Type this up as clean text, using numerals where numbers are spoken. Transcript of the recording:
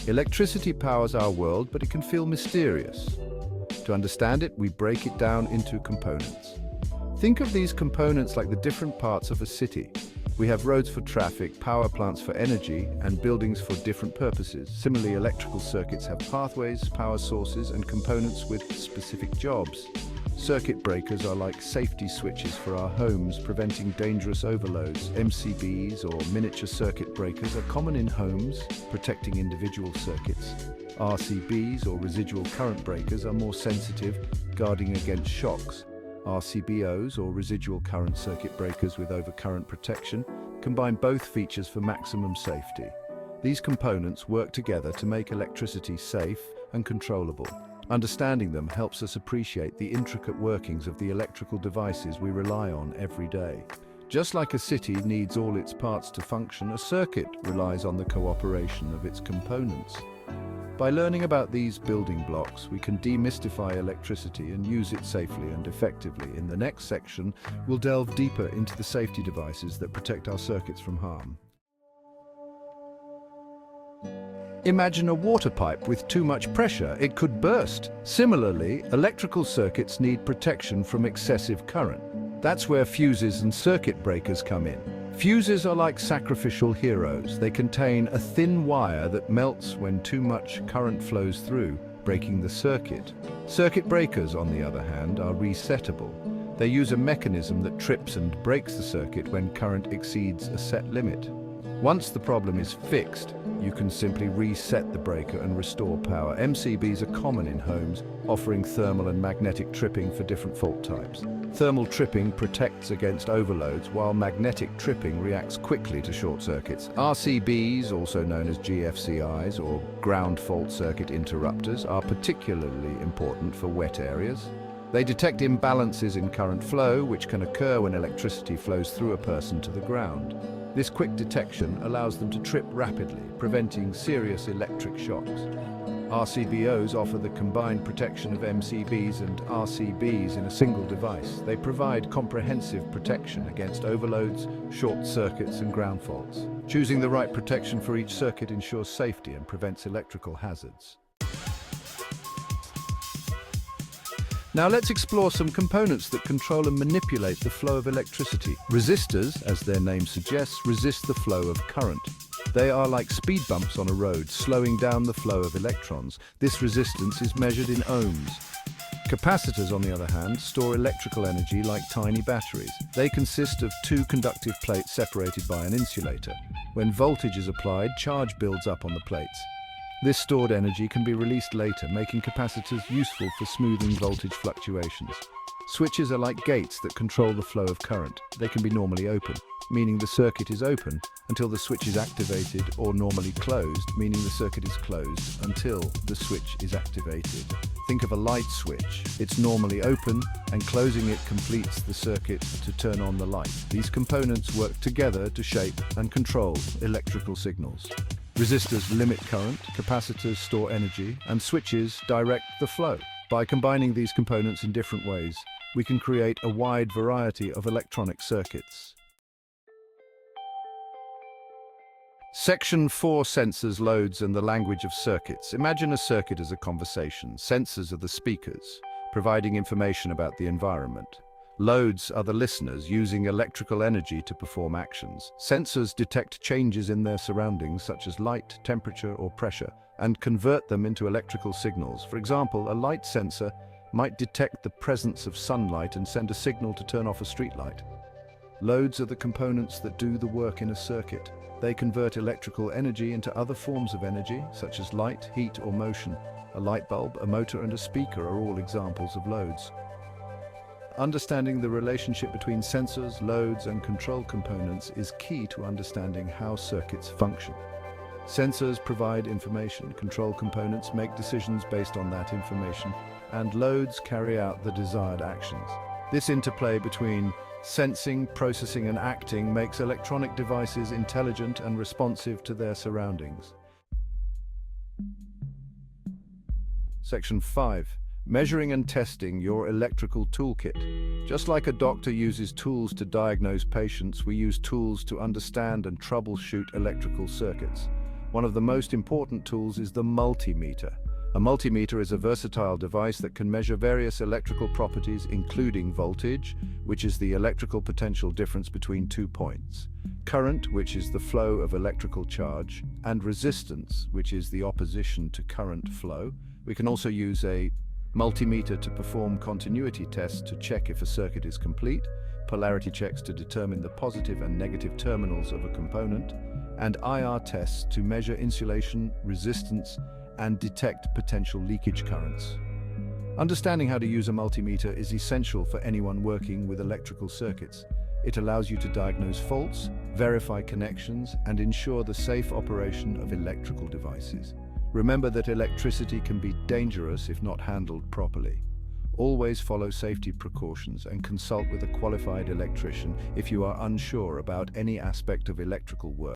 Electricity powers our world, but it can feel mysterious. To understand it, we break it down into components. Think of these components like the different parts of a city. We have roads for traffic, power plants for energy, and buildings for different purposes. Similarly, electrical circuits have pathways, power sources, and components with specific jobs. Circuit breakers are like safety switches for our homes, preventing dangerous overloads. MCBs, or miniature circuit breakers, are common in homes, protecting individual circuits. RCBs, or residual current breakers, are more sensitive, guarding against shocks. RCBOs, or residual current circuit breakers with overcurrent protection, combine both features for maximum safety. These components work together to make electricity safe and controllable. Understanding them helps us appreciate the intricate workings of the electrical devices we rely on every day. Just like a city needs all its parts to function, a circuit relies on the cooperation of its components. By learning about these building blocks, we can demystify electricity and use it safely and effectively. In the next section, we'll delve deeper into the safety devices that protect our circuits from harm. Imagine a water pipe with too much pressure. It could burst. Similarly, electrical circuits need protection from excessive current. That's where fuses and circuit breakers come in. Fuses are like sacrificial heroes. They contain a thin wire that melts when too much current flows through, breaking the circuit. Circuit breakers, on the other hand, are resettable. They use a mechanism that trips and breaks the circuit when current exceeds a set limit. Once the problem is fixed, you can simply reset the breaker and restore power. MCBs are common in homes, offering thermal and magnetic tripping for different fault types. Thermal tripping protects against overloads, while magnetic tripping reacts quickly to short circuits. RCBs, also known as GFCIs or ground fault circuit interrupters, are particularly important for wet areas. They detect imbalances in current flow, which can occur when electricity flows through a person to the ground. This quick detection allows them to trip rapidly, preventing serious electric shocks. RCBOs offer the combined protection of MCBs and RCBs in a single device. They provide comprehensive protection against overloads, short circuits, and ground faults. Choosing the right protection for each circuit ensures safety and prevents electrical hazards. Now let's explore some components that control and manipulate the flow of electricity. Resistors, as their name suggests, resist the flow of current. They are like speed bumps on a road, slowing down the flow of electrons. This resistance is measured in ohms. Capacitors, on the other hand, store electrical energy like tiny batteries. They consist of two conductive plates separated by an insulator. When voltage is applied, charge builds up on the plates. This stored energy can be released later, making capacitors useful for smoothing voltage fluctuations. Switches are like gates that control the flow of current. They can be normally open, meaning the circuit is open until the switch is activated, or normally closed, meaning the circuit is closed until the switch is activated. Think of a light switch. It's normally open, and closing it completes the circuit to turn on the light. These components work together to shape and control electrical signals. Resistors limit current, capacitors store energy, and switches direct the flow. By combining these components in different ways, we can create a wide variety of electronic circuits. Section 4: Sensors, Loads, and the Language of Circuits. Imagine a circuit as a conversation. Sensors are the speakers, providing information about the environment. Loads are the listeners, using electrical energy to perform actions. Sensors detect changes in their surroundings, such as light, temperature, or pressure, and convert them into electrical signals. For example, a light sensor might detect the presence of sunlight and send a signal to turn off a streetlight. Loads are the components that do the work in a circuit. They convert electrical energy into other forms of energy, such as light, heat, or motion. A light bulb, a motor, and a speaker are all examples of loads. Understanding the relationship between sensors, loads, and control components is key to understanding how circuits function. Sensors provide information, control components make decisions based on that information, and loads carry out the desired actions. This interplay between sensing, processing, and acting makes electronic devices intelligent and responsive to their surroundings. Section 5. Measuring and testing your electrical toolkit. Just like a doctor uses tools to diagnose patients, we use tools to understand and troubleshoot electrical circuits. One of the most important tools is the multimeter. A multimeter is a versatile device that can measure various electrical properties, including voltage, which is the electrical potential difference between 2 points, current, which is the flow of electrical charge, and resistance, which is the opposition to current flow. We can also use a multimeter to perform continuity tests to check if a circuit is complete, polarity checks to determine the positive and negative terminals of a component, and IR tests to measure insulation, resistance, and detect potential leakage currents. Understanding how to use a multimeter is essential for anyone working with electrical circuits. It allows you to diagnose faults, verify connections, and ensure the safe operation of electrical devices. Remember that electricity can be dangerous if not handled properly. Always follow safety precautions and consult with a qualified electrician if you are unsure about any aspect of electrical work.